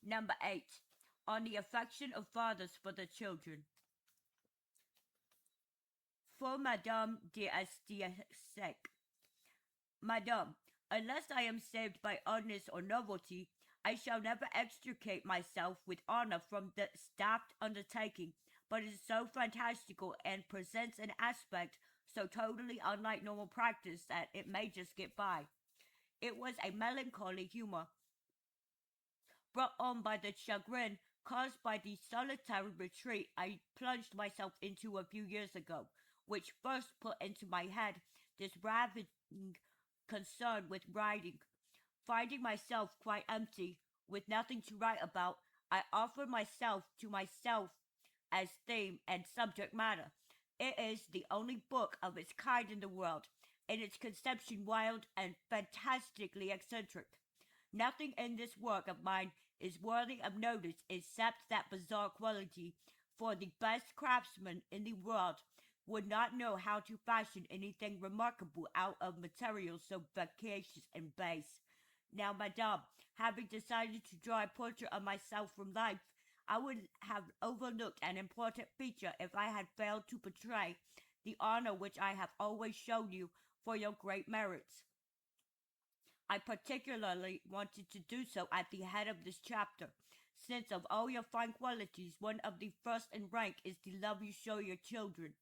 Number 8. On the affection of fathers for the children. For Madame d'Estaing. Madame, unless I am saved by oddness or novelty, I shall never extricate myself with honor from the staffed undertaking, but it is so fantastical and presents an aspect so totally unlike normal practice that it may just get by. It was a melancholy humor brought on by the chagrin caused by the solitary retreat I plunged myself into a few years ago, which first put into my head this ravaging concern with writing. Finding myself quite empty, with nothing to write about, I offered myself to myself as theme and subject matter. It is the only book of its kind in the world, in its conception wild and fantastically eccentric. Nothing in this work of mine is worthy of notice except that bizarre quality, for the best craftsman in the world would not know how to fashion anything remarkable out of materials so vicious and base. Now, madame, having decided to draw a portrait of myself from life, I would have overlooked an important feature if I had failed to portray the honor which I have always shown you for your great merits. I particularly wanted to do so at the head of this chapter, since of all your fine qualities, one of the first in rank is the love you show your children.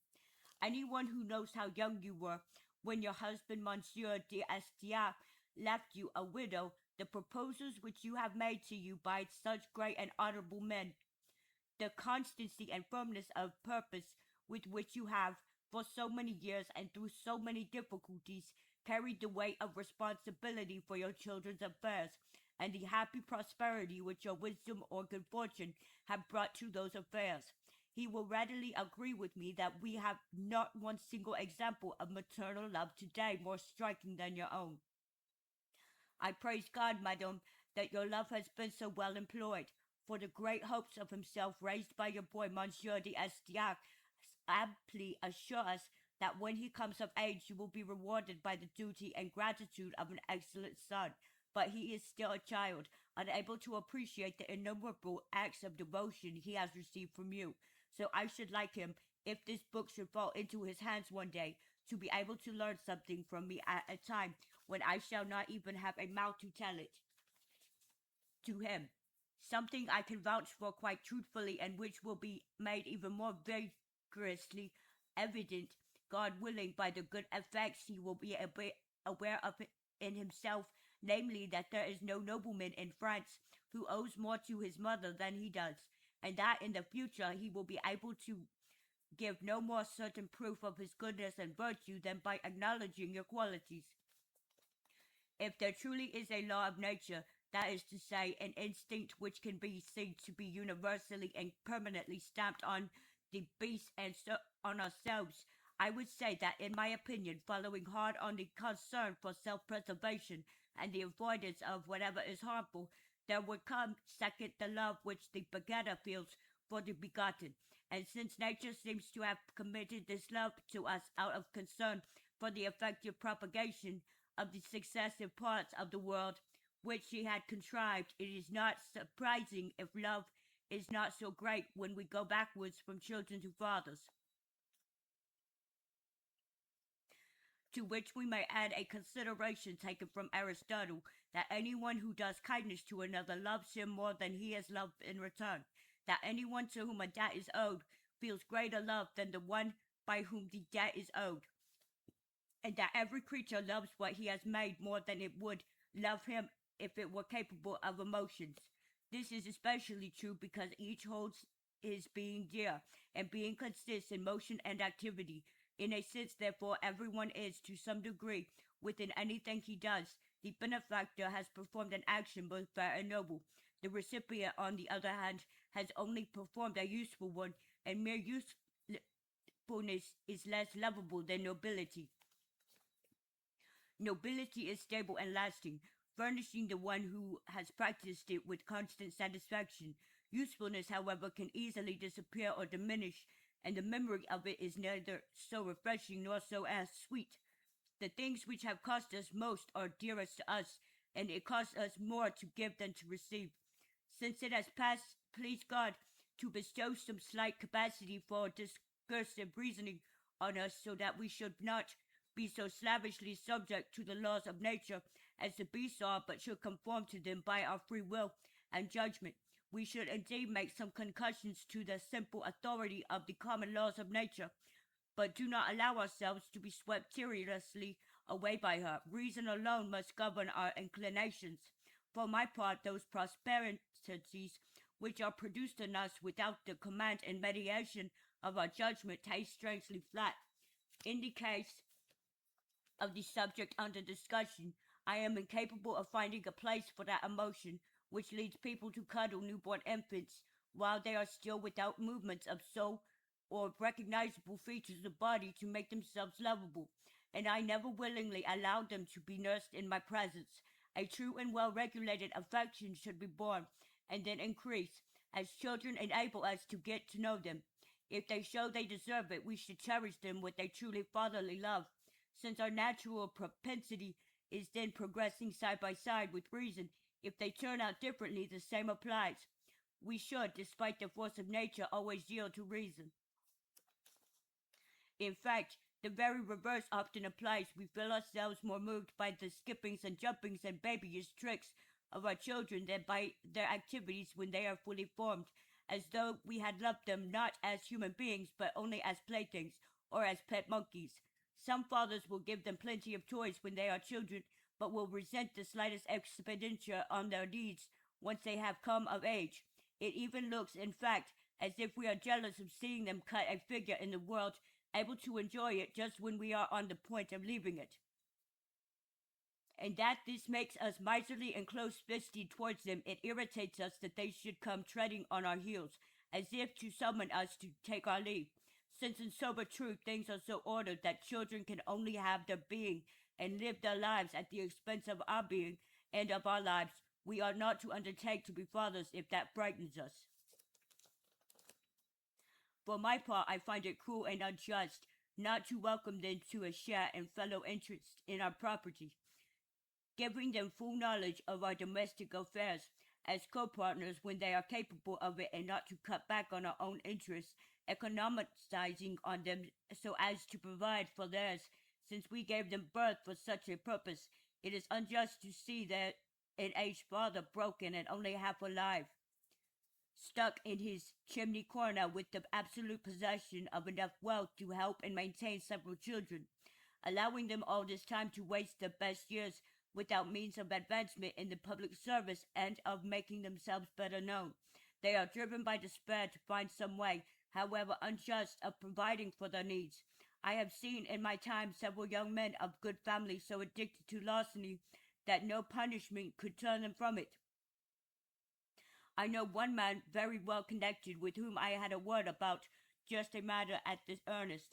Anyone who knows how young you were when your husband, Monsieur d'Estaing, left you a widow, the proposals which you have made to you by such great and honorable men, the constancy and firmness of purpose with which you have, for so many years and through so many difficulties, carried the weight of responsibility for your children's affairs, and the happy prosperity which your wisdom or good fortune have brought to those affairs. He will readily agree with me that we have not one single example of maternal love today more striking than your own. I praise God, madam, that your love has been so well employed, for the great hopes of himself raised by your boy, Monsieur d'Estaing, amply assure us that when he comes of age you will be rewarded by the duty and gratitude of an excellent son. But he is still a child, unable to appreciate the innumerable acts of devotion he has received from you. So I should like him, if this book should fall into his hands one day, to be able to learn something from me at a time when I shall not even have a mouth to tell it to him. Something I can vouch for quite truthfully, and which will be made even more vigorously evident, God willing, by the good effects he will be aware of in himself, namely, that there is no nobleman in France who owes more to his mother than he does, and that in the future he will be able to give no more certain proof of his goodness and virtue than by acknowledging your qualities. If there truly is a law of nature, that is to say, an instinct which can be seen to be universally and permanently stamped on the beasts and so on ourselves, I would say that, in my opinion, following hard on the concern for self-preservation and the avoidance of whatever is harmful, there would come second the love which the begetter feels for the begotten. And since nature seems to have committed this love to us out of concern for the effective propagation of the successive parts of the world which she had contrived, it is not surprising if love is not so great when we go backwards from children to fathers. To which we may add a consideration taken from Aristotle, that anyone who does kindness to another loves him more than he has loved in return, that anyone to whom a debt is owed feels greater love than the one by whom the debt is owed, and that every creature loves what he has made more than it would love him if it were capable of emotions. This is especially true because each holds his being dear, and being consists in motion and activity. In a sense, therefore, everyone is, to some degree, within anything he does. The benefactor has performed an action both fair and noble. The recipient, on the other hand, has only performed a useful one, and mere usefulness is less lovable than nobility. Nobility is stable and lasting, furnishing the one who has practiced it with constant satisfaction. Usefulness, however, can easily disappear or diminish, and the memory of it is neither so refreshing nor so as sweet. The things which have cost us most are dearest to us, and it costs us more to give than to receive. since it has pleased God to bestow some slight capacity for discursive reasoning on us, so that we should not be so slavishly subject to the laws of nature as the beasts are, but should conform to them by our free will and judgment. We should indeed make some concessions to the simple authority of the common laws of nature, but do not allow ourselves to be swept tyrannously away by her. Reason alone must govern our inclinations. For my part, those prosperities which are produced in us without the command and mediation of our judgment taste strangely flat. In the case of the subject under discussion, I am incapable of finding a place for that emotion which leads people to cuddle newborn infants while they are still without movements of soul or recognizable features of body to make themselves lovable, and I never willingly allowed them to be nursed in my presence. A true and well-regulated affection should be born and then increase, as children enable us to get to know them. If they show they deserve it, we should cherish them with a truly fatherly love, since our natural propensity is then progressing side by side with reason. If they turn out differently, the same applies. We should, despite the force of nature, always yield to reason. In fact, the very reverse often applies. We feel ourselves more moved by the skippings and jumpings and babyish tricks of our children than by their activities when they are fully formed, as though we had loved them not as human beings, but only as playthings or as pet monkeys. Some fathers will give them plenty of toys when they are children, but will resent the slightest expenditure on their needs once they have come of age. It even looks, in fact, as if we are jealous of seeing them cut a figure in the world, able to enjoy it just when we are on the point of leaving it. And that this makes us miserly and close-fisted towards them, it irritates us that they should come treading on our heels, as if to summon us to take our leave. Since in sober truth things are so ordered that children can only have their being and live their lives at the expense of our being and of our lives, we ought not to undertake to be fathers if that frightens us. For my part, I find it cruel and unjust not to welcome them to a share and fellow interest in our property, giving them full knowledge of our domestic affairs as co-partners when they are capable of it, and not to cut back on our own interests, economizing on them so as to provide for theirs, since we gave them birth for such a purpose. It is unjust to see that an aged father, broken and only half alive, stuck in his chimney corner with the absolute possession of enough wealth to help and maintain several children, allowing them all this time to waste their best years without means of advancement in the public service and of making themselves better known. They are driven by despair to find some way, however unjust, of providing for their needs. I have seen in my time several young men of good family so addicted to larceny that no punishment could turn them from it. I know one man very well connected with whom I had a word about just a matter at this earnest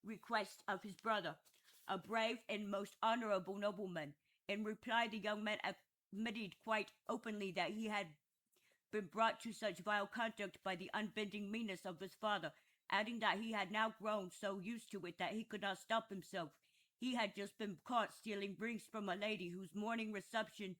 request of his brother, a brave and most honorable nobleman. In reply, the young man admitted quite openly that he had been brought to such vile conduct by the unbending meanness of his father, adding that he had now grown so used to it that he could not stop himself. He had just been caught stealing rings from a lady whose morning reception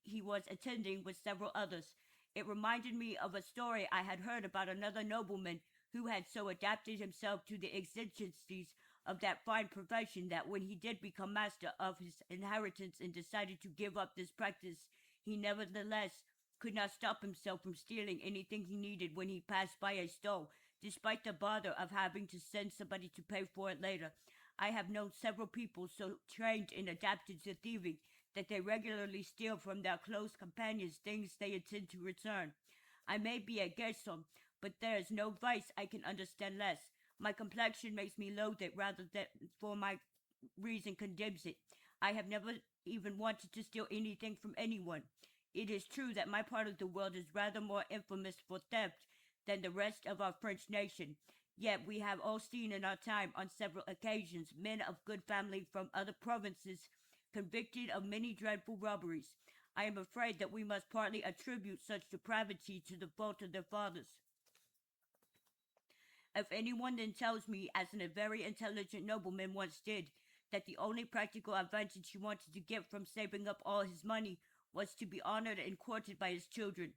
he was attending with several others. It reminded me of a story I had heard about another nobleman who had so adapted himself to the exigencies of that fine profession that when he did become master of his inheritance and decided to give up this practice, he nevertheless could not stop himself from stealing anything he needed when he passed by a stall, despite the bother of having to send somebody to pay for it later. I have known several people so trained and adapted to thieving that they regularly steal from their close companions things they intend to return. I may be a garçon, but there is no vice I can understand less. My complexion makes me loathe it rather than for my reason condemns it. I have never even wanted to steal anything from anyone. It is true that my part of the world is rather more infamous for theft than the rest of our French nation. Yet we have all seen in our time on several occasions men of good family from other provinces convicted of many dreadful robberies. I am afraid that we must partly attribute such depravity to the fault of their fathers. If anyone then tells me, as a very intelligent nobleman once did, that the only practical advantage he wanted to get from saving up all his money was to be honored and courted by his children.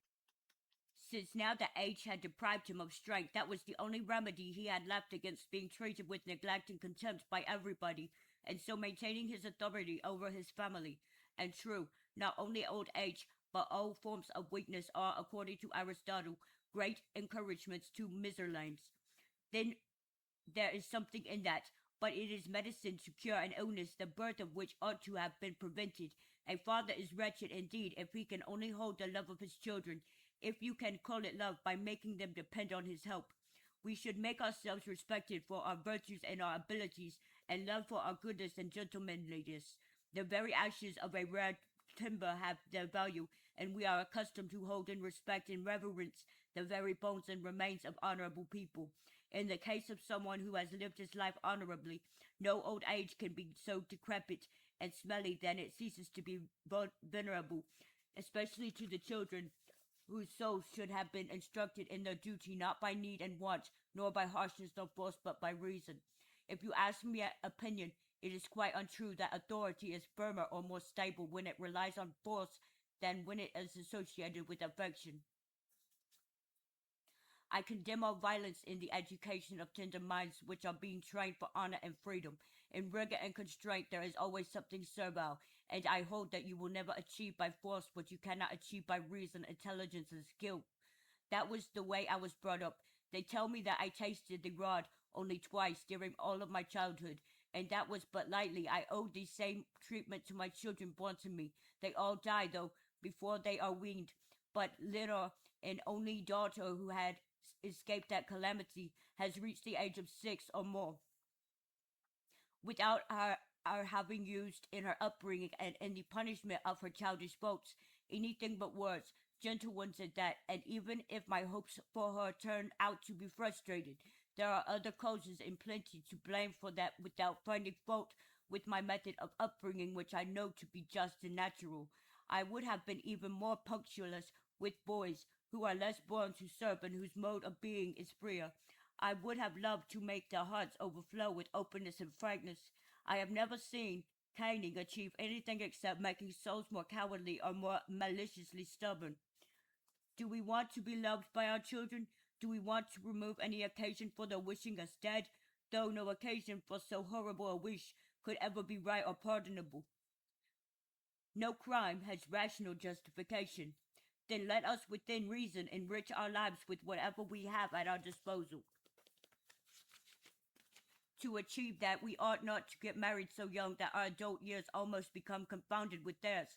Since now the age had deprived him of strength, that was the only remedy he had left against being treated with neglect and contempt by everybody, and so maintaining his authority over his family. And true, not only old age, but all forms of weakness are, according to Aristotle, great encouragements to miserlames. Then there is something in that, but it is medicine to cure an illness the birth of which ought to have been prevented. A father is wretched indeed if he can only hold the love of his children, if you can call it love, by making them depend on his help. We should make ourselves respected for our virtues and our abilities, and loved for our goodness and gentlemanliness. The very ashes of a rare timber have their value, and we are accustomed to hold in respect and reverence the very bones and remains of honorable people. In the case of someone who has lived his life honorably, no old age can be so decrepit and smelly that it ceases to be venerable, especially to the children, whose souls should have been instructed in their duty not by need and want, nor by harshness nor force, but by reason. If you ask me an opinion, it is quite untrue that authority is firmer or more stable when it relies on force than when it is associated with affection. I condemn all violence in the education of tender minds which are being trained for honor and freedom. In rigor and constraint there is always something servile, and I hold that you will never achieve by force what you cannot achieve by reason, intelligence, and skill. That was the way I was brought up. They tell me that I tasted the rod only twice during all of my childhood, and that was but lightly. I owed the same treatment to my children born to me. They all die, though, before they are weaned. But little and only daughter who had escaped that calamity has reached the age of 6 or more, without our having used in her upbringing and in the punishment of her childish faults anything but words, gentle ones at that. And even if my hopes for her turn out to be frustrated, there are other causes in plenty to blame for that, without finding fault with my method of upbringing, which I know to be just and natural. I would have been even more punctilious with boys who are less born to serve and whose mode of being is freer. I would have loved to make their hearts overflow with openness and frankness. I have never seen caning achieve anything except making souls more cowardly or more maliciously stubborn. Do we want to be loved by our children? Do we want to remove any occasion for their wishing us dead, though no occasion for so horrible a wish could ever be right or pardonable? No crime has rational justification. Then let us within reason enrich our lives with whatever we have at our disposal. To achieve that, we ought not to get married so young that our adult years almost become confounded with theirs.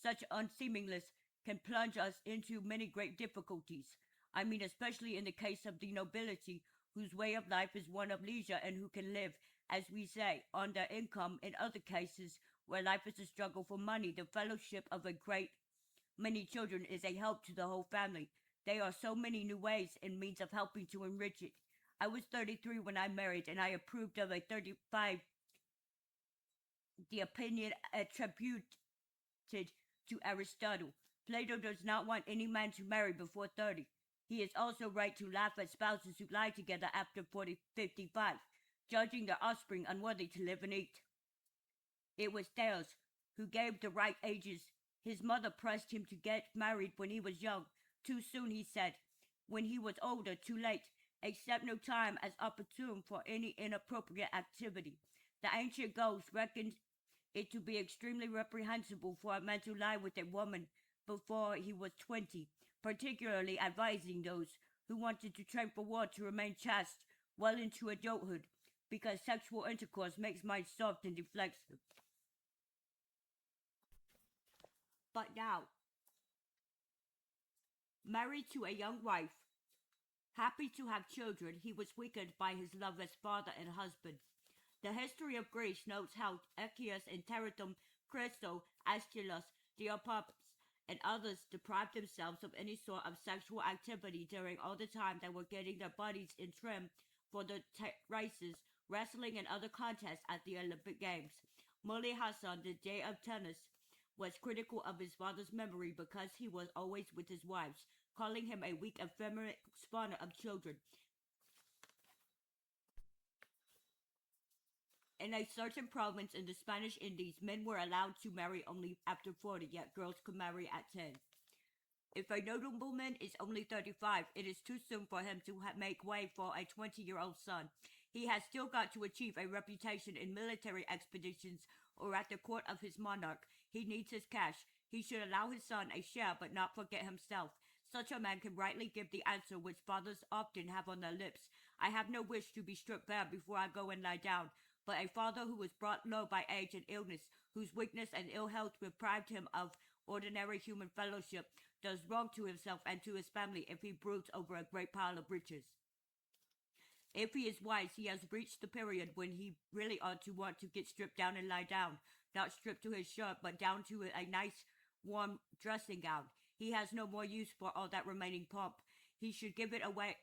Such unseemliness can plunge us into many great difficulties. I mean especially in the case of the nobility, whose way of life is one of leisure and who can live, as we say, on their income. In other cases, where life is a struggle for money, the fellowship of a great many children is a help to the whole family. There are so many new ways and means of helping to enrich it. I was 33 when I married, and I approved of a 35, the opinion attributed to Aristotle. Plato does not want any man to marry before 30. He is also right to laugh at spouses who lie together after 55, judging their offspring unworthy to live and eat. It was Thales who gave the right ages. His mother pressed him to get married when he was young. Too soon, he said. When he was older, too late. Accept no time as opportune for any inappropriate activity. The ancient ghost reckoned it to be extremely reprehensible for a man to lie with a woman before he was 20, particularly advising those who wanted to train for war to remain chaste well into adulthood, because sexual intercourse makes mind soft and deflexive. But now, married to a young wife, happy to have children, he was weakened by his love as father and husband. The history of Greece notes how Echius and Teratum, Chryso, Aeschylus, Diopaps, and others deprived themselves of any sort of sexual activity during all the time they were getting their bodies in trim for the races, wrestling, and other contests at the Olympic Games. Muley Hassan, the day of tennis, was critical of his father's memory because he was always with his wives, calling him a weak, effeminate spawner of children. In a certain province in the Spanish Indies, men were allowed to marry only after 40, yet girls could marry at 10. If a nobleman is only 35, it is too soon for him to make way for a 20-year-old son. He has still got to achieve a reputation in military expeditions or at the court of his monarch. He needs his cash. He should allow his son a share but not forget himself. Such a man can rightly give the answer which fathers often have on their lips. I have no wish to be stripped bare before I go and lie down, but a father who was brought low by age and illness, whose weakness and ill health deprived him of ordinary human fellowship, does wrong to himself and to his family if he broods over a great pile of riches. If he is wise, he has reached the period when he really ought to want to get stripped down and lie down, not stripped to his shirt, but down to a nice, warm dressing gown. He has no more use for all that remaining pomp. He should give it away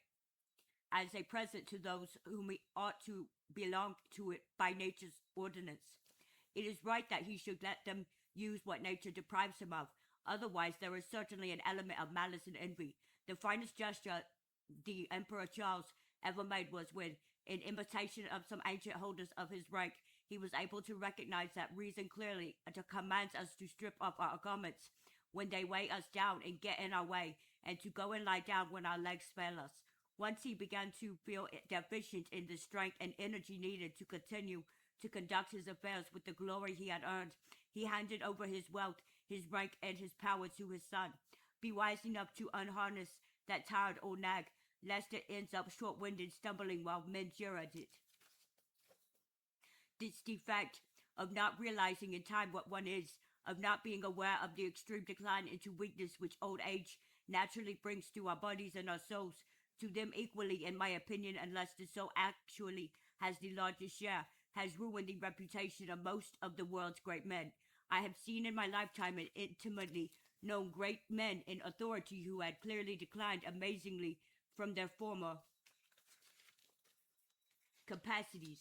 as a present to those whom he ought to belong to it by nature's ordinance. It is right that he should let them use what nature deprives him of. Otherwise, there is certainly an element of malice and envy. The finest gesture the Emperor Charles ever made was when, in imitation of some ancient holders of his rank, he was able to recognize that reason clearly and to command us to strip off our garments when they weigh us down and get in our way, and to go and lie down when our legs fail us. Once he began to feel deficient in the strength and energy needed to continue to conduct his affairs with the glory he had earned, he handed over his wealth, his rank, and his power to his son. Be wise enough to unharness that tired old nag, lest it ends up short-winded stumbling while men jeer at it. This defect of not realizing in time what one is, of not being aware of the extreme decline into weakness which old age naturally brings to our bodies and our souls, to them equally, in my opinion, unless the soul actually has the largest share, has ruined the reputation of most of the world's great men. I have seen in my lifetime and intimately known great men in authority who had clearly declined amazingly from their former capacities,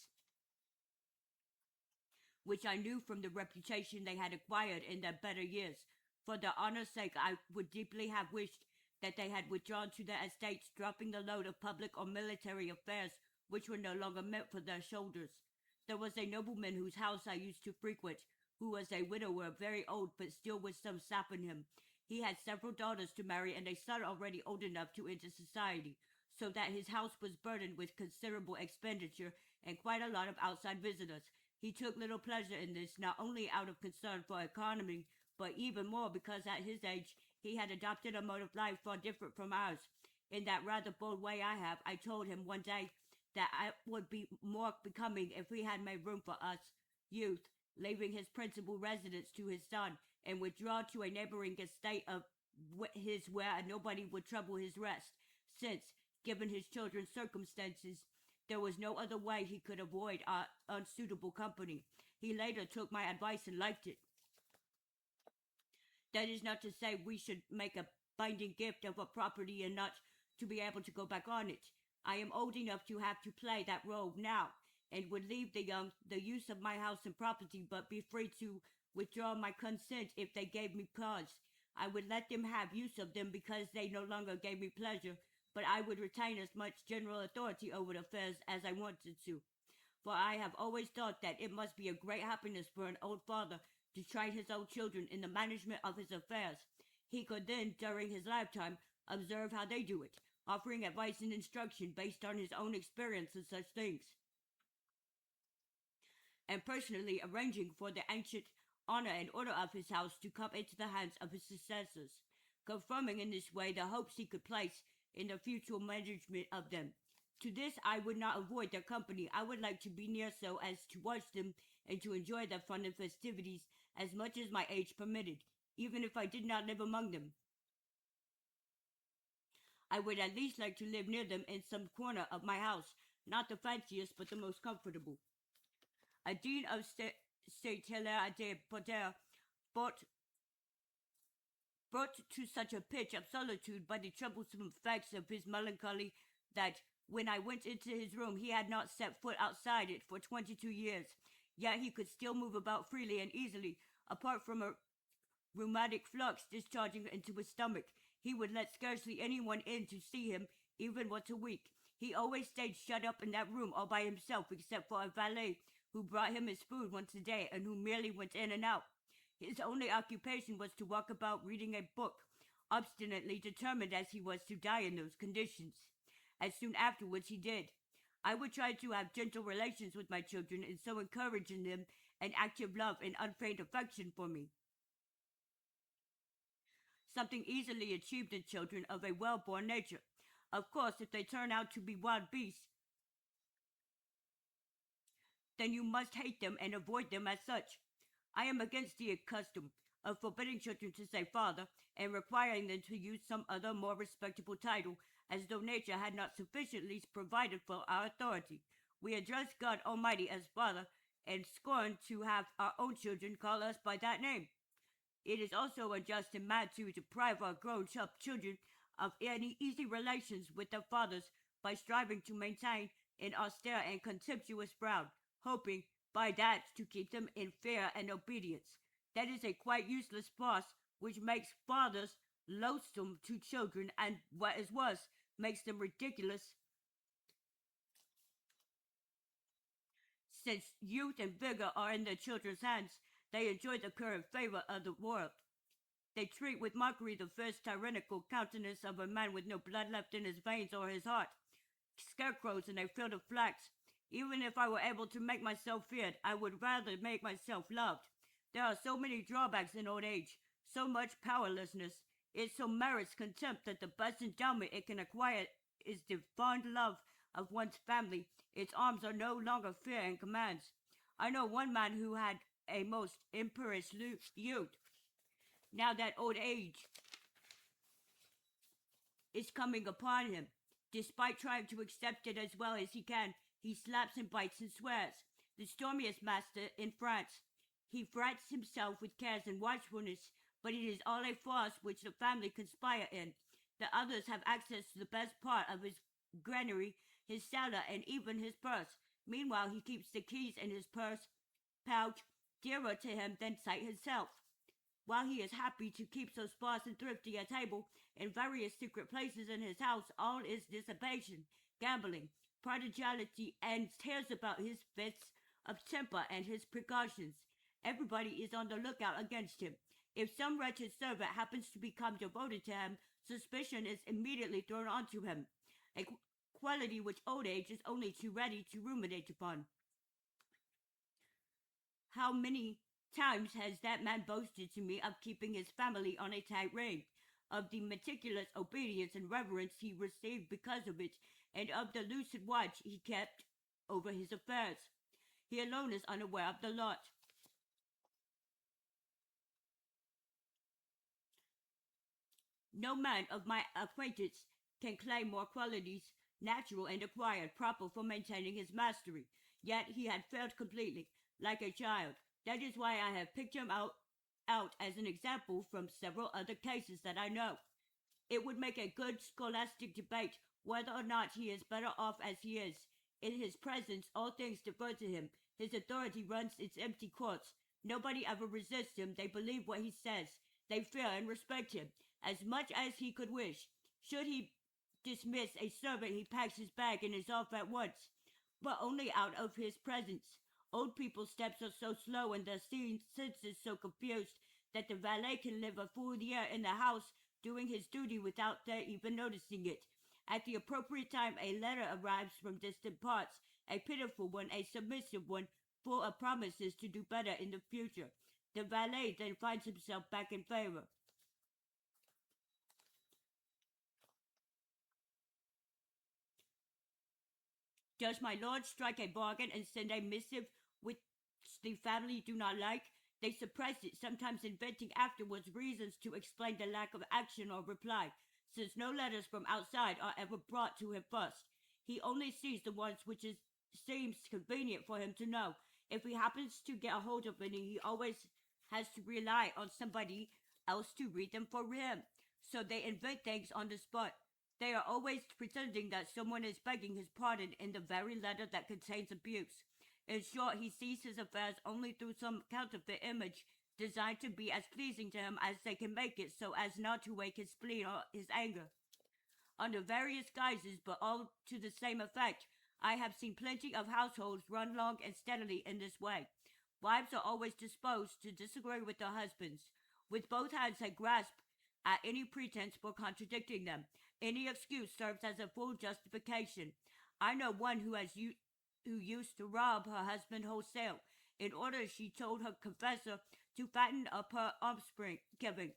which I knew from the reputation they had acquired in their better years. For their honor's sake, I would deeply have wished that they had withdrawn to their estates, dropping the load of public or military affairs which were no longer meant for their shoulders. There was a nobleman whose house I used to frequent, who was a widower, very old, but still with some sap in him. He had several daughters to marry and a son already old enough to enter society, so that his house was burdened with considerable expenditure and quite a lot of outside visitors. He took little pleasure in this, not only out of concern for economy, but even more because at his age he had adopted a mode of life far different from ours. In that rather bold way I told him one day that it would be more becoming if we had made room for us, youth, leaving his principal residence to his son, and withdraw to a neighboring estate of his where nobody would trouble his rest, since, given his children's circumstances, there was no other way he could avoid our unsuitable company. He later took my advice and liked it. That is not to say we should make a binding gift of a property and not to be able to go back on it. I am old enough to have to play that role now, and would leave the young the use of my house and property, but be free to withdraw my consent if they gave me cause. I would let them have use of them because they no longer gave me pleasure, but I would retain as much general authority over the affairs as I wanted to. For I have always thought that it must be a great happiness for an old father to train his own children in the management of his affairs. He could then, during his lifetime, observe how they do it, offering advice and instruction based on his own experience in such things, and personally arranging for the ancient honor and order of his house to come into the hands of his successors, confirming in this way the hopes he could place in the future management of them. To this I would not avoid their company. I would like to be near so as to watch them and to enjoy their fun and festivities as much as my age permitted, even if I did not live among them. I would at least like to live near them in some corner of my house, not the fanciest, but the most comfortable. A dean of St. Hilaire de Poitiers brought to such a pitch of solitude by the troublesome effects of his melancholy that when I went into his room he had not set foot outside it for 22 years, yet he could still move about freely and easily, apart from a rheumatic flux discharging into his stomach. He would let scarcely anyone in to see him, even once a week. He always stayed shut up in that room all by himself, except for a valet, who brought him his food once a day and who merely went in and out. His only occupation was to walk about reading a book, obstinately determined as he was to die in those conditions. As soon afterwards he did. I would try to have gentle relations with my children and so encourage in them an active love and unfeigned affection for me. Something easily achieved in children of a well-born nature. Of course, if they turn out to be wild beasts, then you must hate them and avoid them as such. I am against the custom of forbidding children to say father and requiring them to use some other more respectable title, as though nature had not sufficiently provided for our authority. We address God Almighty as Father and scorn to have our own children call us by that name. It is also unjust and mad to deprive our grown-up children of any easy relations with their fathers by striving to maintain an austere and contemptuous frown, hoping by that to keep them in fear and obedience. That is a quite useless farce which makes fathers loathsome to children, and what is worse, makes them ridiculous, since youth and vigor are in their children's hands. They enjoy the current favor of the world. They treat with mockery the first tyrannical countenance of a man with no blood left in his veins or his heart. Scarecrows in a field of flax. Even if I were able to make myself feared, I would rather make myself loved. There are so many drawbacks in old age, so much powerlessness. It so merits contempt that the best endowment it can acquire is the fond love of one's family. Its arms are no longer fear and commands. I know one man who had a most imperious youth. Now that old age is coming upon him, despite trying to accept it as well as he can, he slaps and bites and swears. The stormiest master in France. He frets himself with cares and watchfulness, but it is all a farce which the family conspire in. The others have access to the best part of his granary, his cellar, and even his purse. Meanwhile, he keeps the keys in his pouch, dearer to him than sight itself. While he is happy to keep so sparse and thrifty a table in various secret places in his house, all is dissipation, gambling, prodigality, and tears about his fits of temper and his precautions. Everybody is on the lookout against him. If some wretched servant happens to become devoted to him, suspicion is immediately thrown onto him, a quality which old age is only too ready to ruminate upon. How many times has that man boasted to me of keeping his family on a tight rein, of the meticulous obedience and reverence he received because of it, and of the lucid watch he kept over his affairs. He alone is unaware of the lot. No man of my acquaintance can claim more qualities, natural and acquired, proper for maintaining his mastery. Yet he had failed completely, like a child. That is why I have picked him out as an example from several other cases that I know. It would make a good scholastic debate whether or not he is better off as he is. In his presence, all things defer to him. His authority runs its empty courts. Nobody ever resists him. They believe what he says. They fear and respect him as much as he could wish. Should he dismiss a servant, he packs his bag and is off at once, but only out of his presence. Old people's steps are so slow and their senses so confused that the valet can live a full year in the house doing his duty without their even noticing it. At the appropriate time, a letter arrives from distant parts, a pitiful one, a submissive one, full of promises to do better in the future. The valet then finds himself back in favor. Does my lord strike a bargain and send a missive which the family do not like? They suppress it, sometimes inventing afterwards reasons to explain the lack of action or reply, since no letters from outside are ever brought to him first. He only sees the ones which seems convenient for him to know. If he happens to get a hold of any, he always has to rely on somebody else to read them for him. So they invent things on the spot. They are always pretending that someone is begging his pardon in the very letter that contains abuse. In short, he sees his affairs only through some counterfeit image designed to be as pleasing to him as they can make it, so as not to wake his spleen or his anger. Under various guises, but all to the same effect, I have seen plenty of households run long and steadily in this way. Wives are always disposed to disagree with their husbands. With both hands they grasp at any pretense for contradicting them. Any excuse serves as a full justification. I know one who used to rob her husband wholesale in order, she told her confessor, to fatten up her offspring giving.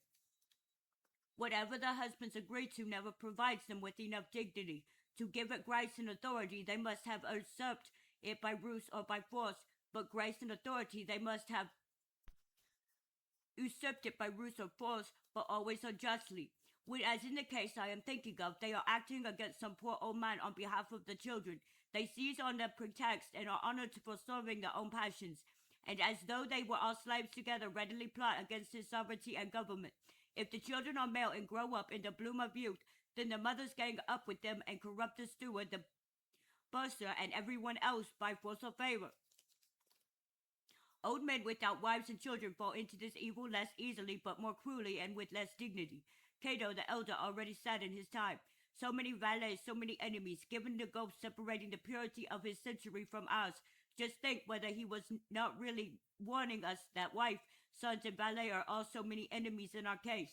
Whatever the husbands agree to never provides them with enough dignity. To give it grace and authority, they must have usurped it by ruse or by force, but grace and authority they must have usurped it by ruse or force, but always unjustly. When, as in the case I am thinking of, they are acting against some poor old man on behalf of the children, they seize on the pretext and are honored for serving their own passions, and as though they were all slaves together, readily plot against his sovereignty and government. If the children are male and grow up in the bloom of youth, then the mothers gang up with them and corrupt the steward, the bursar, and everyone else by force or favor. Old men without wives and children fall into this evil less easily, but more cruelly and with less dignity. Cato the elder already said in his time, so many valets, so many enemies, given the gulf separating the purity of his century from ours. Just think whether he was not really warning us that wife, sons, and valet are all so many enemies in our case.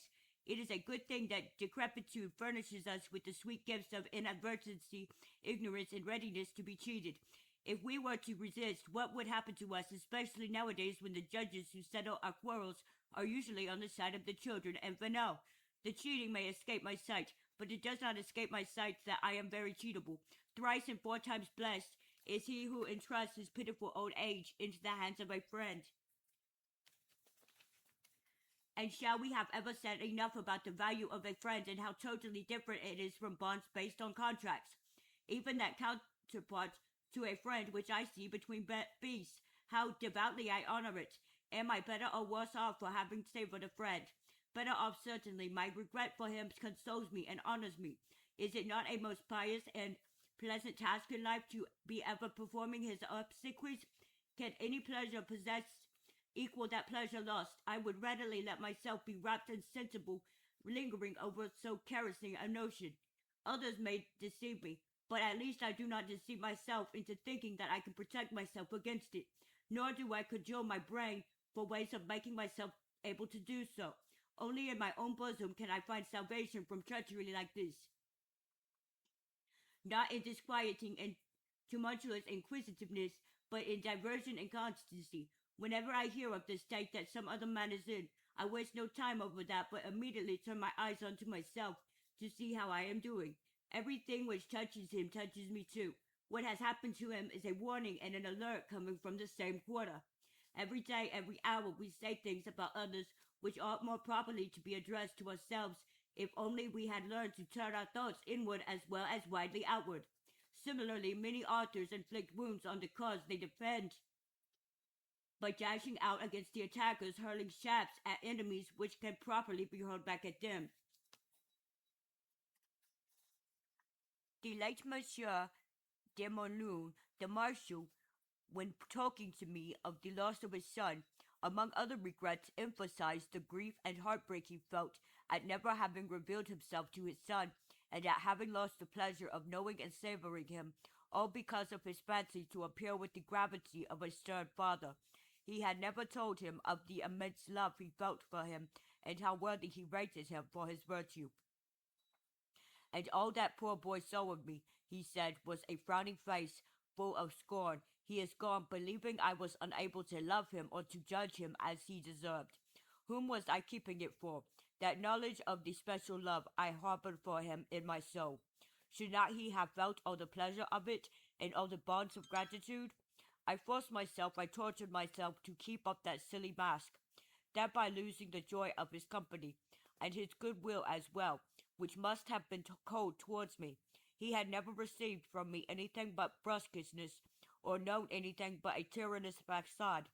It is a good thing that decrepitude furnishes us with the sweet gifts of inadvertency, ignorance, and readiness to be cheated. If we were to resist, what would happen to us, especially nowadays when the judges who settle our quarrels are usually on the side of the children? And Vanel, the cheating may escape my sight, but it does not escape my sight that I am very cheatable. Thrice and 4 times blessed is he who entrusts his pitiful old age into the hands of a friend. And shall we have ever said enough about the value of a friend and how totally different it is from bonds based on contracts? Even that counterpart to a friend which I see between beasts, how devoutly I honor it. Am I better or worse off for having favored a friend? Better off certainly. My regret for him consoles me and honors me. Is it not a most pious and pleasant task in life to be ever performing his obsequies? Can any pleasure possessed equal that pleasure lost? I would readily let myself be wrapped in sensible, lingering over so caressing a notion. Others may deceive me, but at least I do not deceive myself into thinking that I can protect myself against it. Nor do I cajole my brain for ways of making myself able to do so. Only in my own bosom can I find salvation from treachery like this. Not in disquieting and tumultuous inquisitiveness, but in diversion and constancy. Whenever I hear of the state that some other man is in, I waste no time over that, but immediately turn my eyes onto myself to see how I am doing. Everything which touches him touches me too. What has happened to him is a warning and an alert coming from the same quarter. Every day, every hour, we say things about others which ought more properly to be addressed to ourselves, if only we had learned to turn our thoughts inward as well as widely outward. Similarly, many authors inflict wounds on the cause they defend by dashing out against the attackers, hurling shafts at enemies which can properly be hurled back at them. The late Monsieur De Montaigne, the Marshal, when talking to me of the loss of his son, among other regrets, emphasized the grief and heartbreak he felt at never having revealed himself to his son, and at having lost the pleasure of knowing and savoring him, all because of his fancy to appear with the gravity of a stern father. He had never told him of the immense love he felt for him, and how worthy he rated him for his virtue. And all that poor boy saw of me, he said, was a frowning face full of scorn. He is gone, believing I was unable to love him or to judge him as he deserved. Whom was I keeping it for? That knowledge of the special love I harbored for him in my soul. Should not he have felt all the pleasure of it, and all the bonds of gratitude? I forced myself, I tortured myself to keep up that silly mask, thereby losing the joy of his company, and his goodwill as well, which must have been cold towards me. He had never received from me anything but brusqueness, or known anything but a tyrannous facade.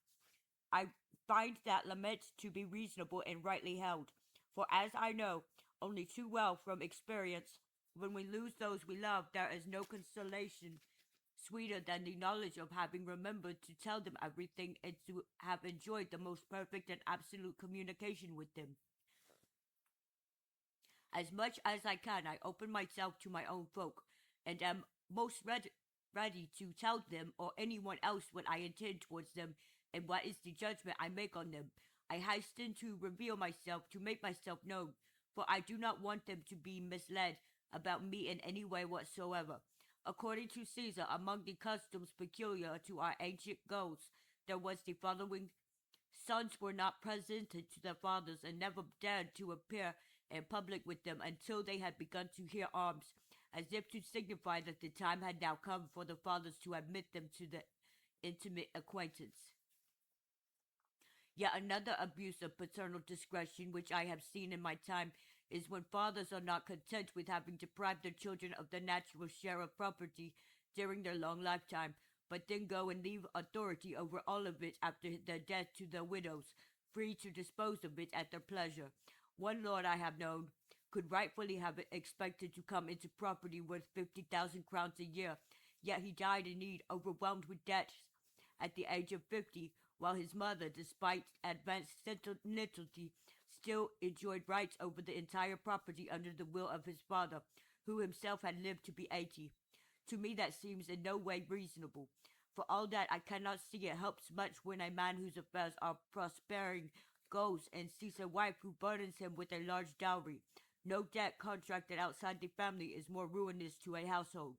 I find that lament to be reasonable and rightly held, for as I know only too well from experience, when we lose those we love, there is no consolation sweeter than the knowledge of having remembered to tell them everything and to have enjoyed the most perfect and absolute communication with them. As much as I can, I open myself to my own folk, and am most ready to tell them or anyone else what I intend towards them and what is the judgment I make on them. I hasten to reveal myself, to make myself known, for I do not want them to be misled about me in any way whatsoever. According to Caesar, among the customs peculiar to our ancient Gauls, there was the following: sons were not presented to their fathers and never dared to appear in public with them until they had begun to hear arms, as if to signify that the time had now come for the fathers to admit them to the intimate acquaintance. Yet another abuse of paternal discretion which I have seen in my time is when fathers are not content with having deprived their children of the natural share of property during their long lifetime, but then go and leave authority over all of it after their death to their widows, free to dispose of it at their pleasure. One lord I have known could rightfully have expected to come into property worth 50,000 crowns a year, yet he died in need, overwhelmed with debts, at the age of 50, while his mother, despite advanced senility, still enjoyed rights over the entire property under the will of his father, who himself had lived to be 80. To me that seems in no way reasonable. For all that, I cannot see it helps much when a man whose affairs are prospering goes and sees a wife who burdens him with a large dowry. No debt contracted outside the family is more ruinous to a household.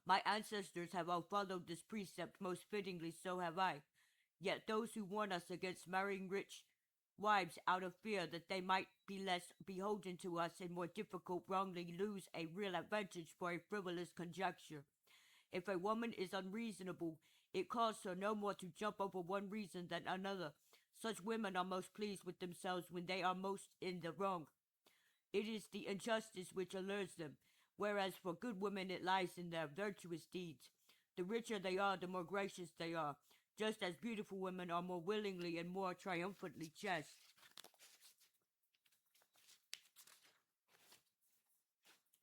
My ancestors have all followed this precept, most fittingly so have I. Yet those who warn us against marrying rich wives out of fear that they might be less beholden to us and more difficult wrongly lose a real advantage for a frivolous conjecture. If a woman is unreasonable, it calls her no more to jump over one reason than another. Such women are most pleased with themselves when they are most in the wrong. It is the injustice which allures them, whereas for good women it lies in their virtuous deeds. The richer they are, the more gracious they are, just as beautiful women are more willingly and more triumphantly chaste.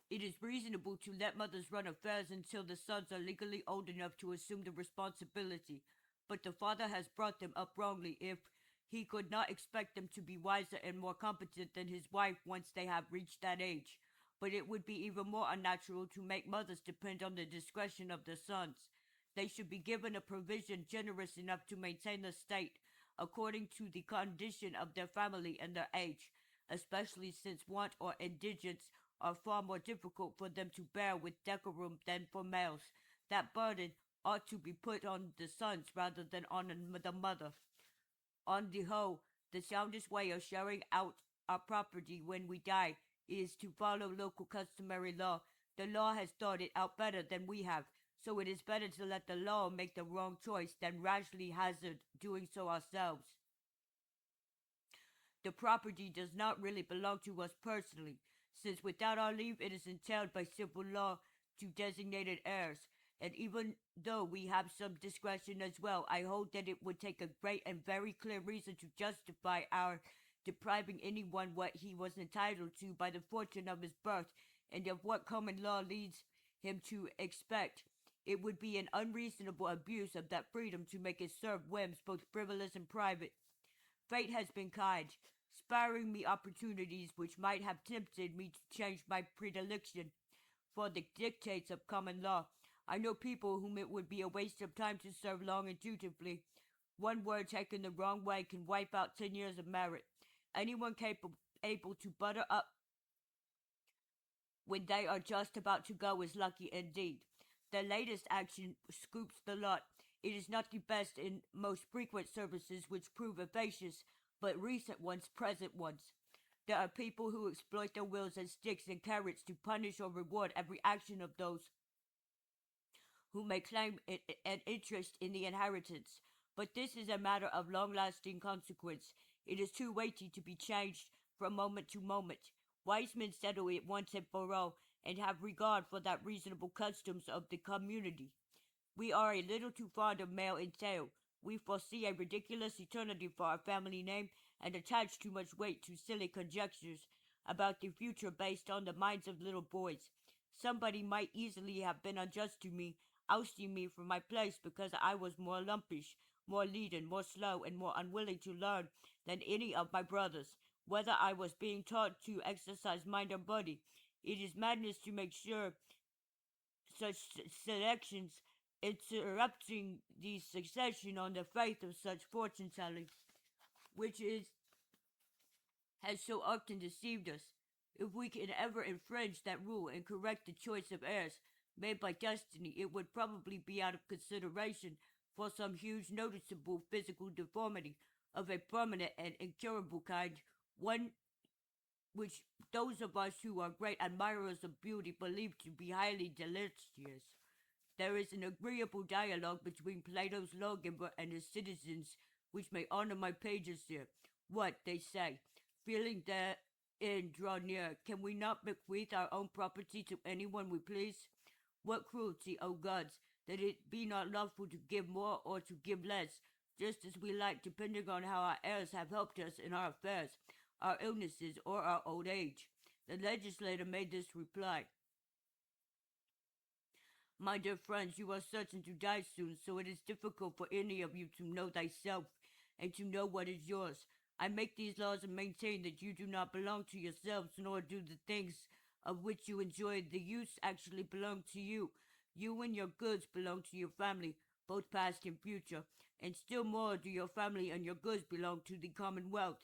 It is reasonable to let mothers run affairs until the sons are legally old enough to assume the responsibility, but the father has brought them up wrongly if he could not expect them to be wiser and more competent than his wife once they have reached that age. But it would be even more unnatural to make mothers depend on the discretion of their sons. They should be given a provision generous enough to maintain the state according to the condition of their family and their age, especially since want or indigence are far more difficult for them to bear with decorum than for males. That burden ought to be put on the sons rather than on the mother. On the whole, the soundest way of sharing out our property when we die is to follow local customary law. The law has thought it out better than we have, so it is better to let the law make the wrong choice than rashly hazard doing so ourselves. The property does not really belong to us personally, since without our leave it is entailed by civil law to designated heirs, and even though we have some discretion as well, I hold that it would take a great and very clear reason to justify our depriving anyone what he was entitled to by the fortune of his birth and of what common law leads him to expect. It would be an unreasonable abuse of that freedom to make it serve whims both frivolous and private. Fate has been kind, sparing me opportunities which might have tempted me to change my predilection for the dictates of common law. I know people whom it would be a waste of time to serve long and dutifully. One word taken the wrong way can wipe out 10 years of merit. Anyone able to butter up when they are just about to go is lucky indeed. The latest action scoops the lot. It is not the best in most frequent services which prove efficacious, but recent ones, present ones. There are people who exploit their wills and sticks and carrots to punish or reward every action of those who may claim an interest in the inheritance. But this is a matter of long-lasting consequence. It is too weighty to be changed from moment to moment. Wise men settle it once and for all, and have regard for the reasonable customs of the community. We are a little too fond of male entail. We foresee a ridiculous eternity for our family name, and attach too much weight to silly conjectures about the future based on the minds of little boys. Somebody might easily have been unjust to me, ousting me from my place because I was more lumpish, more leaden, more slow, and more unwilling to learn than any of my brothers. Whether I was being taught to exercise mind or body, it is madness to make such selections, interrupting the succession on the faith of such fortune telling, which is has so often deceived us. If we can ever infringe that rule and correct the choice of heirs made by destiny, it would probably be out of consideration for some huge noticeable physical deformity of a permanent and incurable kind, one which those of us who are great admirers of beauty believe to be highly deleterious. There is an agreeable dialogue between Plato's lawgiver and his citizens, which may honor my pages here. What, they say, feeling their end draw near, can we not bequeath our own property to anyone we please? What cruelty, O gods, that it be not lawful to give more or to give less, just as we like, depending on how our heirs have helped us in our affairs, our illnesses, or our old age. The legislator made this reply. My dear friends, you are certain to die soon, so it is difficult for any of you to know thyself and to know what is yours. I make these laws and maintain that you do not belong to yourselves, nor do the things of which you enjoy the use actually belong to you. You and your goods belong to your family, both past and future, and still more do your family and your goods belong to the commonwealth.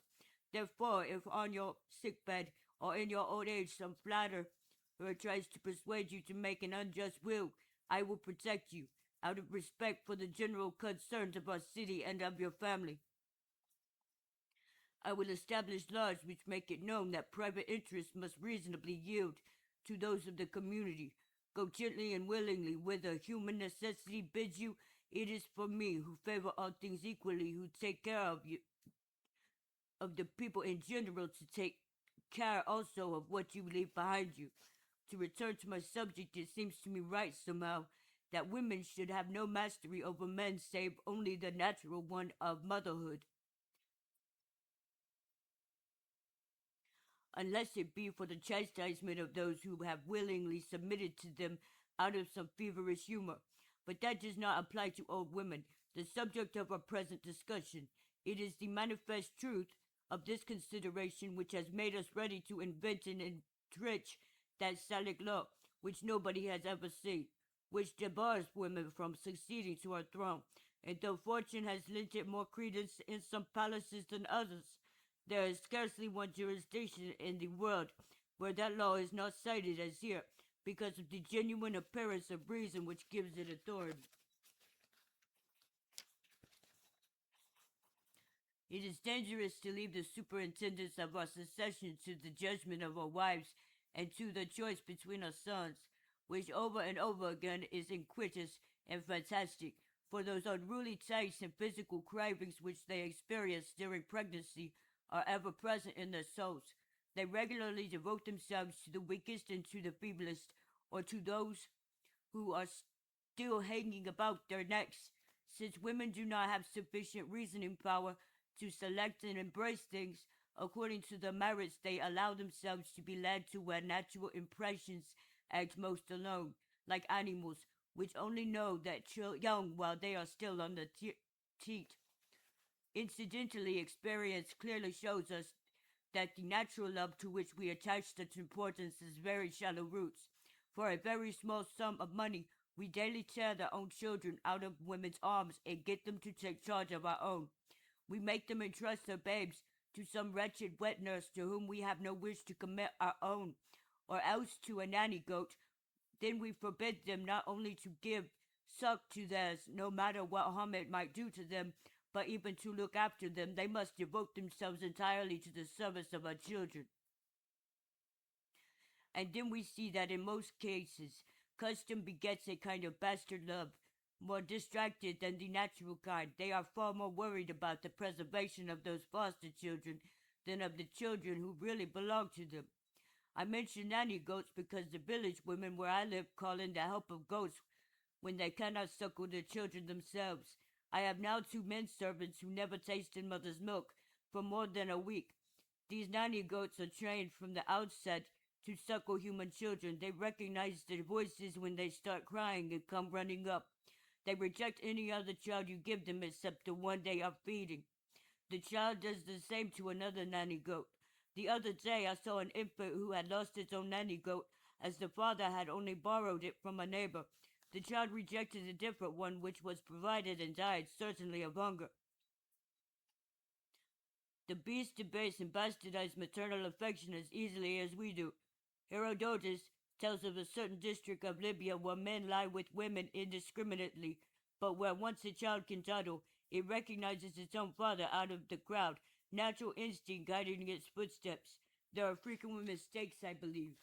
Therefore, if on your sick bed or in your old age some flatterer tries to persuade you to make an unjust will, I will protect you, out of respect for the general concerns of our city and of your family. I will establish laws which make it known that private interests must reasonably yield to those of the community. Go gently and willingly whither human necessity bids you. It is for me, who favor all things equally, who take care of you, of the people in general, to take care also of what you leave behind you. To return to my subject, it seems to me right somehow that women should have no mastery over men save only the natural one of motherhood, unless it be for the chastisement of those who have willingly submitted to them out of some feverish humor. But that does not apply to old women, the subject of our present discussion. It is the manifest truth of this consideration which has made us ready to invent and entrench that Salic law, which nobody has ever seen, which debars women from succeeding to our throne. And though fortune has lent it more credence in some palaces than others, there is scarcely one jurisdiction in the world where that law is not cited as here, because of the genuine appearance of reason which gives it authority. It is dangerous to leave the superintendence of our succession to the judgment of our wives and to the choice between our sons, which over and over again is iniquitous and fantastic, for those unruly tastes and physical cravings which they experience during pregnancy are ever present in their souls. They regularly devote themselves to the weakest and to the feeblest, or to those who are still hanging about their necks. Since women do not have sufficient reasoning power to select and embrace things according to the merits, they allow themselves to be led to where natural impressions act most alone, like animals which only know that young while they are still on the teat. Incidentally, experience clearly shows us that the natural love to which we attach such importance is very shallow roots. For a very small sum of money, we daily tear their own children out of women's arms and get them to take charge of our own. We make them entrust their babes to some wretched wet nurse to whom we have no wish to commit our own, or else to a nanny goat. Then we forbid them not only to give suck to theirs, no matter what harm it might do to them, but even to look after them. They must devote themselves entirely to the service of our children. And then we see that in most cases, custom begets a kind of bastard love, more distracted than the natural kind. They are far more worried about the preservation of those foster children than of the children who really belong to them. I mention nanny goats because the village women where I live call in the help of goats when they cannot suckle their children themselves. I have now 2 men servants who never tasted mother's milk for more than a week. These nanny goats are trained from the outset to suckle human children. They recognize their voices when they start crying and come running up. They reject any other child you give them except the one they are feeding. The child does the same to another nanny goat. The other day I saw an infant who had lost its own nanny goat as the father had only borrowed it from a neighbor. The child rejected a different one which was provided and died, certainly of hunger. The beasts debase and bastardize maternal affection as easily as we do. Herodotus tells of a certain district of Libya where men lie with women indiscriminately, but where once a child can toddle, it recognizes its own father out of the crowd, natural instinct guiding its footsteps. There are frequent mistakes, I believe.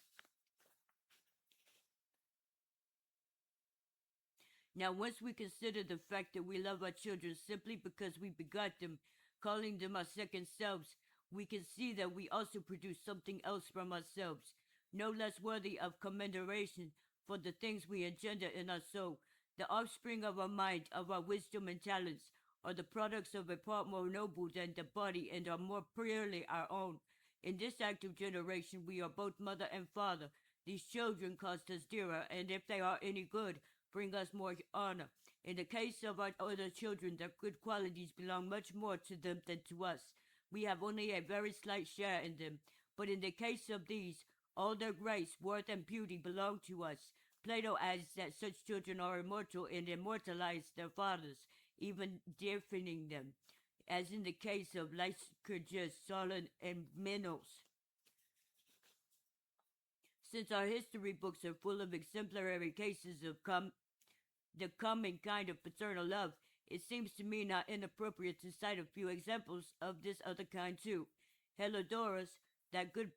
Now, once we consider the fact that we love our children simply because we begot them, calling them our second selves, we can see that we also produce something else from ourselves, no less worthy of commendation for the things we engender in our soul. The offspring of our mind, of our wisdom and talents, are the products of a part more noble than the body and are more purely our own. In this act of generation, we are both mother and father. These children cost us dearer, and if they are any good, bring us more honor. In the case of our other children, their good qualities belong much more to them than to us. We have only a very slight share in them. But in the case of these, all their grace, worth, and beauty belong to us. Plato adds that such children are immortal and immortalize their fathers, even deafening them, as in the case of Lycurgus, Solon, and Minos. Since our history books are full of exemplary cases of the common kind of paternal love, it seems to me not inappropriate to cite a few examples of this other kind too. Helodorus, that good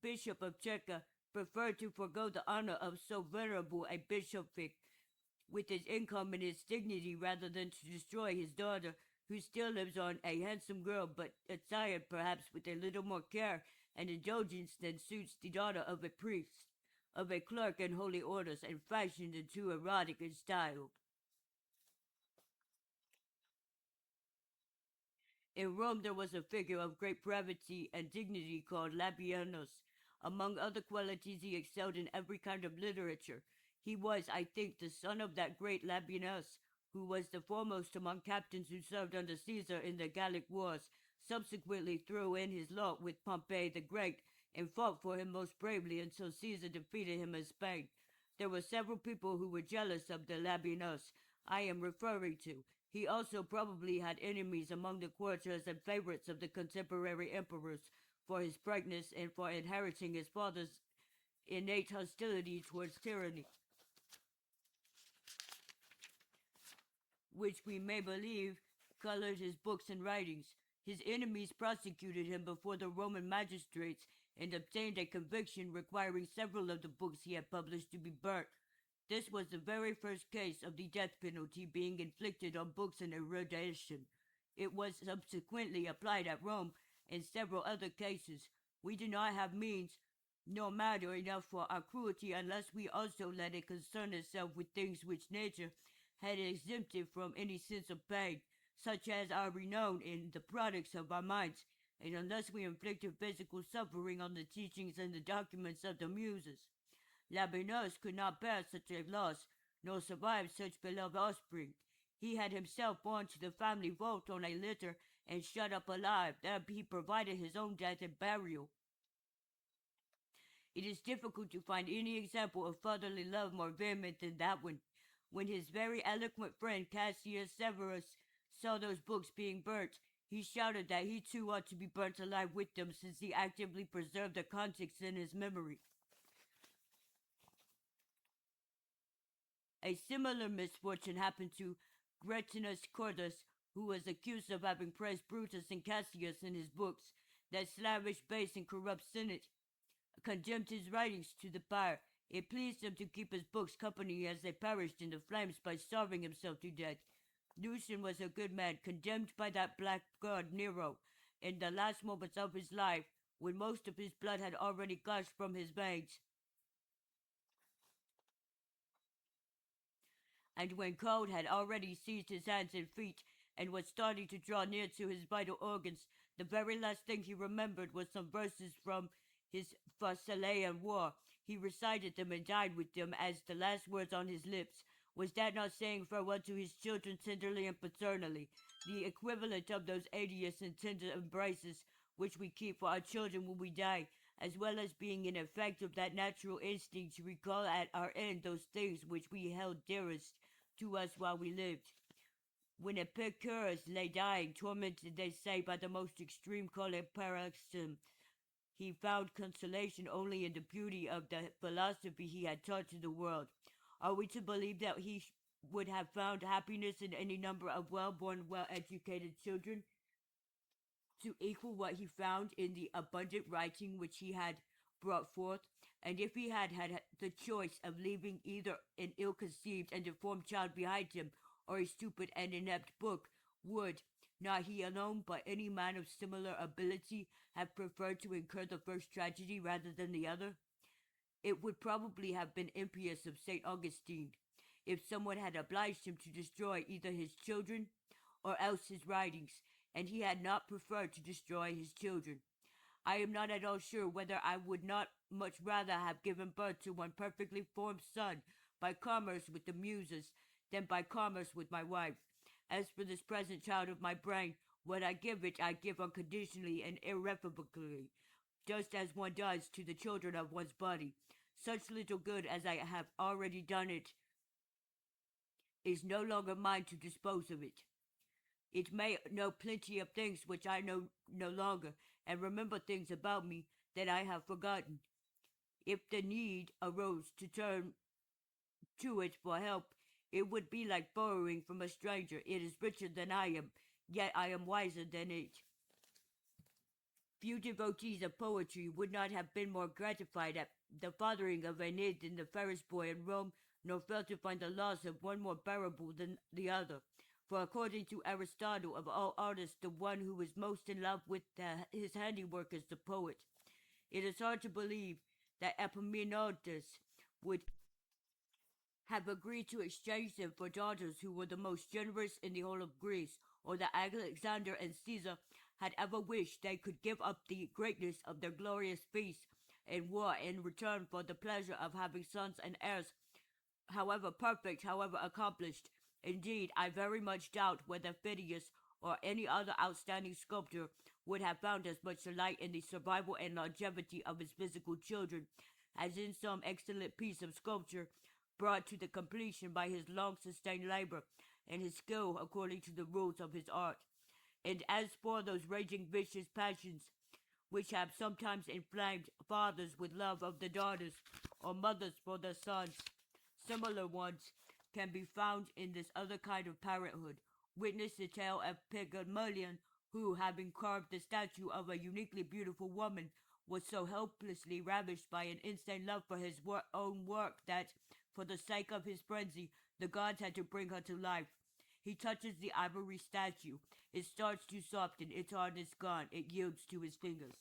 bishop of Checa, preferred to forego the honor of so venerable a bishopric with his income and his dignity rather than to destroy his daughter, who still lives on, a handsome girl, but attired perhaps with a little more care and indulgence than suits the daughter of a priest, of a clerk in holy orders, and fashioned into erotic in style. In Rome there was a figure of great brevity and dignity called Labienus. Among other qualities he excelled in every kind of literature. He was, I think, the son of that great Labienus, who was the foremost among captains who served under Caesar in the Gallic wars, subsequently threw in his lot with Pompey the Great, and fought for him most bravely until Caesar defeated him in Spain. There were several people who were jealous of the Labienus I am referring to. He also probably had enemies among the courtiers and favorites of the contemporary emperors for his brightness and for inheriting his father's innate hostility towards tyranny, which we may believe colored his books and writings. His enemies prosecuted him before the Roman magistrates and obtained a conviction requiring several of the books he had published to be burnt. This was the very first case of the death penalty being inflicted on books and erudition. It was subsequently applied at Rome in several other cases. We do not have means, nor matter enough for our cruelty unless we also let it concern itself with things which nature had exempted from any sense of pain, such as our renown in the products of our minds, and unless we inflicted physical suffering on the teachings and the documents of the Muses. Labienus could not bear such a loss, nor survive such beloved offspring. He had himself borne to the family vault on a litter and shut up alive. There he provided his own death and burial. It is difficult to find any example of fatherly love more vehement than that one. When his very eloquent friend Cassius Severus saw those books being burnt, he shouted that he too ought to be burnt alive with them, since he actively preserved their contents in his memory. A similar misfortune happened to Gretinus Cordus, who was accused of having praised Brutus and Cassius in his books. That slavish, base, and corrupt Senate condemned his writings to the fire. It pleased him to keep his books company as they perished in the flames by starving himself to death. Lucian was a good man, condemned by that blackguard Nero in the last moments of his life, when most of his blood had already gushed from his veins. And when cold had already seized his hands and feet, and was starting to draw near to his vital organs, the very last thing he remembered was some verses from his Pharsalian war. He recited them and died with them as the last words on his lips. Was that not saying farewell to his children tenderly and paternally, the equivalent of those odious and tender embraces which we keep for our children when we die, as well as being an effect of that natural instinct to recall at our end those things which we held dearest to us while we lived. When Epicurus lay dying, tormented, they say, by the most extreme paroxysm, he found consolation only in the beauty of the philosophy he had taught to the world. Are we to believe that he would have found happiness in any number of well-born, well-educated children to equal what he found in the abundant writing which he had brought forth? And if he had had the choice of leaving either an ill-conceived and deformed child behind him, or a stupid and inept book, would not he alone, but any man of similar ability, have preferred to incur the first tragedy rather than the other? It would probably have been impious of St. Augustine, if someone had obliged him to destroy either his children or else his writings, and he had not preferred to destroy his children. I am not at all sure whether I would not much rather have given birth to one perfectly formed son by commerce with the Muses than by commerce with my wife. As for this present child of my brain, what I give it I give unconditionally and irrevocably, just as one does to the children of one's body. Such little good as I have already done it is no longer mine to dispose of it. It may know plenty of things which I know no longer, and remember things about me that I have forgotten. If the need arose to turn to it for help, it would be like borrowing from a stranger. It is richer than I am, yet I am wiser than it. Few devotees of poetry would not have been more gratified at the fathering of Aeneid than the fairest boy in Rome, nor failed to find the loss of one more bearable than the other. For according to Aristotle, of all artists, the one who is most in love with his handiwork is the poet. It is hard to believe that Epaminondas would have agreed to exchange them for daughters who were the most generous in the whole of Greece, or that Alexander and Caesar had ever wished they could give up the greatness of their glorious feast in war in return for the pleasure of having sons and heirs, however perfect, however accomplished. Indeed, I very much doubt whether Phidias or any other outstanding sculptor would have found as much delight in the survival and longevity of his physical children as in some excellent piece of sculpture brought to the completion by his long-sustained labor and his skill according to the rules of his art. And as for those raging vicious passions which have sometimes inflamed fathers with love of the daughters, or mothers for their sons, similar ones can be found in this other kind of parenthood. Witness the tale of Pygmalion, who, having carved the statue of a uniquely beautiful woman, was so hopelessly ravished by an insane love for his own work that, for the sake of his frenzy, the gods had to bring her to life. He touches the ivory statue. It starts to soften, its hardness gone, it yields to his fingers.